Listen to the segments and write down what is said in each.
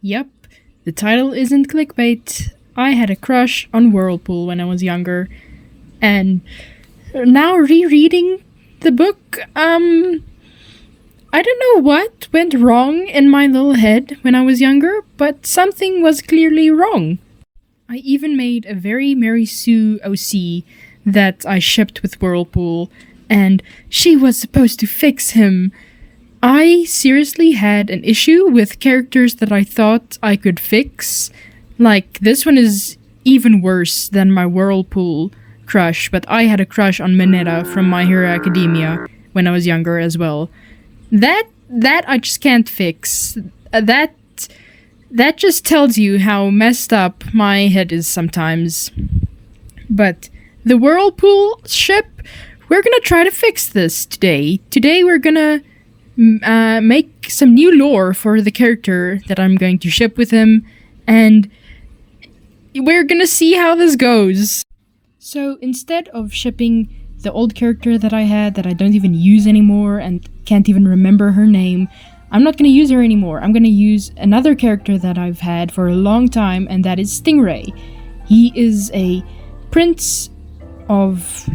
Yep, the title isn't clickbait. I had a crush on Whirlpool when I was younger, and now rereading the book, I don't know what went wrong in my little head when I was younger, but something was clearly wrong. I even made a very Mary Sue OC that I shipped with Whirlpool, and she was supposed to fix him. I seriously had an issue with characters that I thought I could fix. Like, this one is even worse than my Whirlpool crush, but I had a crush on Mineta from My Hero Academia when I was younger as well. That I just can't fix. That just tells you how messed up my head is sometimes. But the Whirlpool ship, we're gonna try to fix this today. Today we're gonna make some new lore for the character that I'm going to ship with him, and we're gonna see how this goes. So instead of shipping the old character that I had that I don't even use anymore and can't even remember her name, I'm not gonna use her anymore. I'm gonna use another character that I've had for a long time, and that is Stingray. He is a prince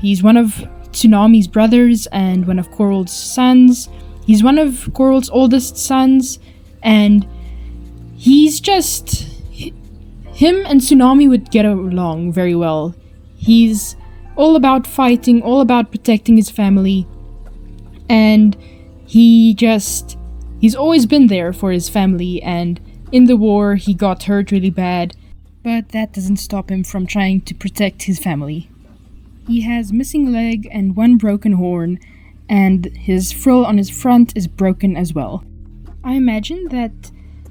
he's one of Tsunami's brothers and one of Coral's sons. He's one of Coral's oldest sons, and he's just... him and Tsunami would get along very well. He's all about fighting, all about protecting his family, and he's always been there for his family, and in the war he got hurt really bad, but that doesn't stop him from trying to protect his family. He has missing leg and one broken horn, and his frill on his front is broken as well. I imagine that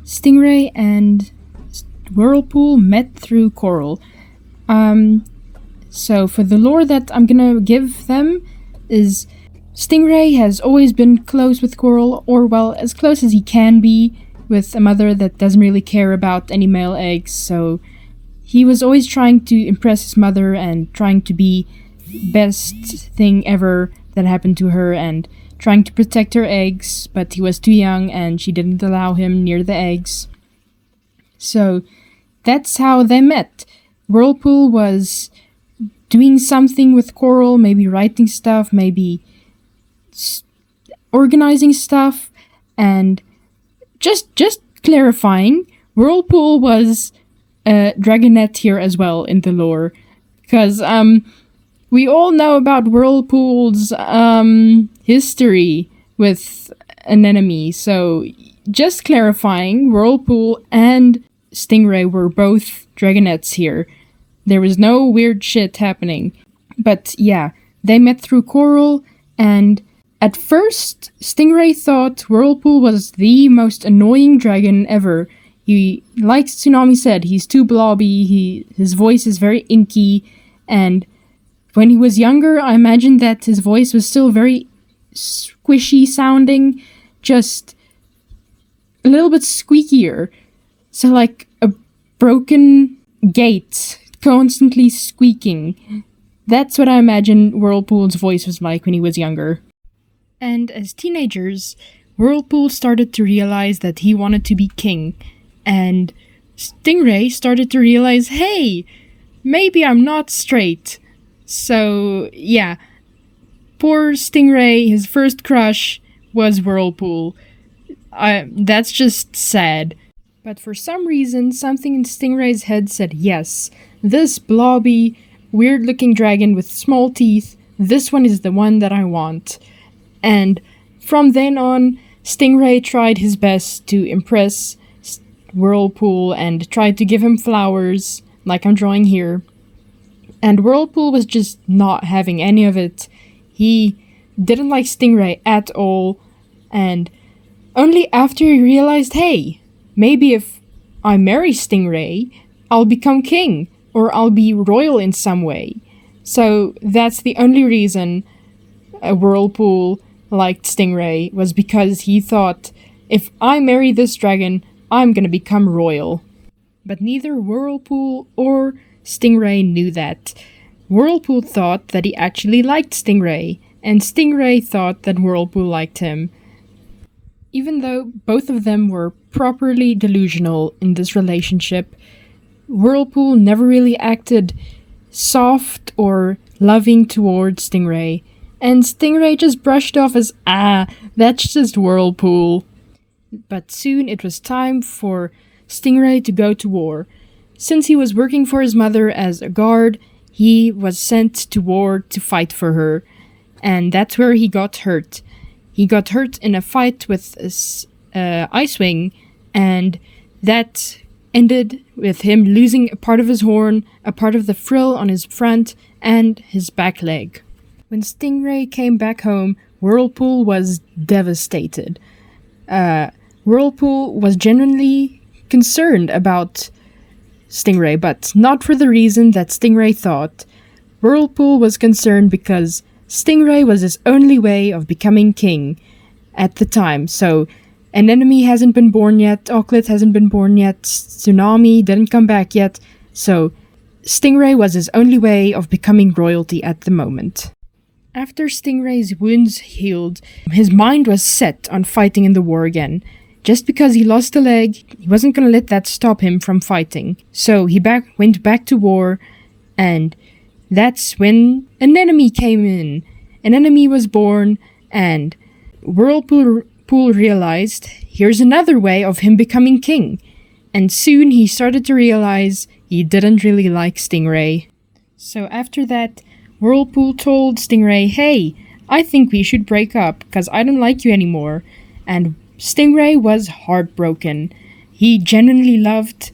Stingray and Whirlpool met through Coral. So for the lore that I'm gonna give them is Stingray has always been close with Coral, or well, as close as he can be with a mother that doesn't really care about any male eggs, so he was always trying to impress his mother and trying to be best thing ever that happened to her and trying to protect her eggs, but he was too young and she didn't allow him near the eggs. So that's how they met. Whirlpool was doing something with Coral, maybe writing stuff, maybe organizing stuff, and just clarifying, Whirlpool was a dragonette here as well in the lore, because we all know about Whirlpool's history with an enemy, so just clarifying, Whirlpool and Stingray were both dragonettes here. There was no weird shit happening. But yeah, they met through Coral, and at first, Stingray thought Whirlpool was the most annoying dragon ever. He, like Tsunami said, he's too blobby, his voice is very inky, and when he was younger, I imagined that his voice was still very squishy sounding, just a little bit squeakier. So like a broken gate, constantly squeaking. That's what I imagine Whirlpool's voice was like when he was younger. And as teenagers, Whirlpool started to realize that he wanted to be king, and Stingray started to realize, hey, maybe I'm not straight. So, yeah, poor Stingray, his first crush was Whirlpool. That's just sad. But for some reason, something in Stingray's head said, yes, this blobby, weird-looking dragon with small teeth, this one is the one that I want. And from then on, Stingray tried his best to impress Whirlpool and tried to give him flowers, like I'm drawing here. And Whirlpool was just not having any of it. He didn't like Stingray at all, and only after he realized, hey, maybe if I marry Stingray, I'll become king, or I'll be royal in some way. So that's the only reason Whirlpool liked Stingray, was because he thought, if I marry this dragon, I'm gonna become royal. But neither Whirlpool or Stingray knew that. Whirlpool thought that he actually liked Stingray, and Stingray thought that Whirlpool liked him. Even though both of them were properly delusional in this relationship, Whirlpool never really acted soft or loving towards Stingray, and Stingray just brushed off as, that's just Whirlpool. But soon it was time for Stingray to go to war. Since he was working for his mother as a guard, he was sent to war to fight for her, and that's where he got hurt. He got hurt in a fight with Icewing, and that ended with him losing a part of his horn, a part of the frill on his front, and his back leg. When Stingray came back home, Whirlpool was devastated. Whirlpool was genuinely concerned about Stingray, but not for the reason that Stingray thought. Whirlpool was concerned because Stingray was his only way of becoming king at the time. So, an enemy hasn't been born yet, Auklet hasn't been born yet, Tsunami didn't come back yet, so Stingray was his only way of becoming royalty at the moment. After Stingray's wounds healed, his mind was set on fighting in the war again. Just because he lost a leg, he wasn't going to let that stop him from fighting. So he went back to war, and that's when an enemy came in. An enemy was born, and Whirlpool realized, here's another way of him becoming king. And soon he started to realize he didn't really like Stingray. So after that, Whirlpool told Stingray, hey, I think we should break up, because I don't like you anymore. And Stingray was heartbroken. He genuinely loved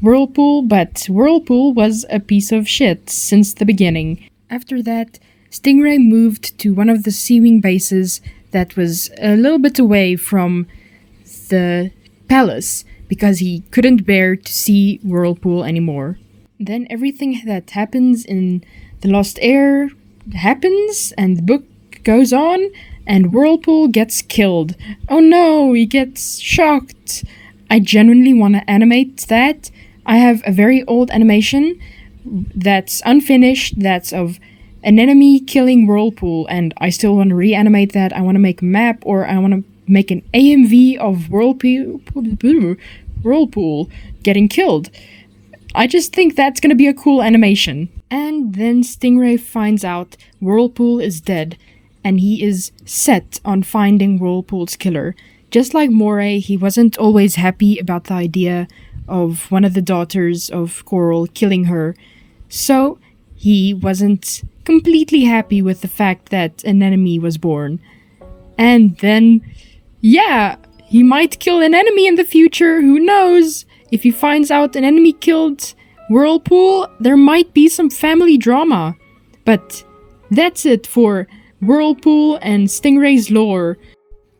Whirlpool, but Whirlpool was a piece of shit since the beginning. After that, Stingray moved to one of the seawing bases that was a little bit away from the palace, because he couldn't bear to see Whirlpool anymore. Then everything that happens in The Lost Heir happens, and the book goes on, and Whirlpool gets killed. Oh no, he gets shocked. I genuinely want to animate that. I have a very old animation that's unfinished, that's of an enemy killing Whirlpool, and I still want to reanimate that. I want to make a map, or I want to make an AMV of Whirlpool getting killed. I just think that's going to be a cool animation. And then Stingray finds out Whirlpool is dead, and he is set on finding Whirlpool's killer. Just like Moray, he wasn't always happy about the idea of one of the daughters of Coral killing her, so he wasn't completely happy with the fact that an enemy was born. And then, yeah, he might kill an enemy in the future, who knows? If he finds out an enemy killed Whirlpool, there might be some family drama. But that's it for Whirlpool and Stingray's lore.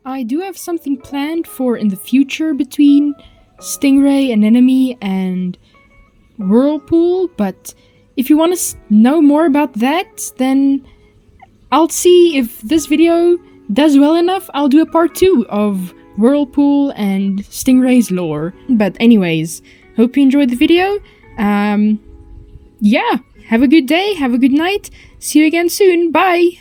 I do have something planned for in the future between Stingray, an enemy, and Whirlpool, but if you want to know more about that, then I'll see if this video does well enough. I'll do a part 2 of Whirlpool and Stingray's lore. But anyways, hope you enjoyed the video. Yeah, have a good day, have a good night. See you again soon. Bye!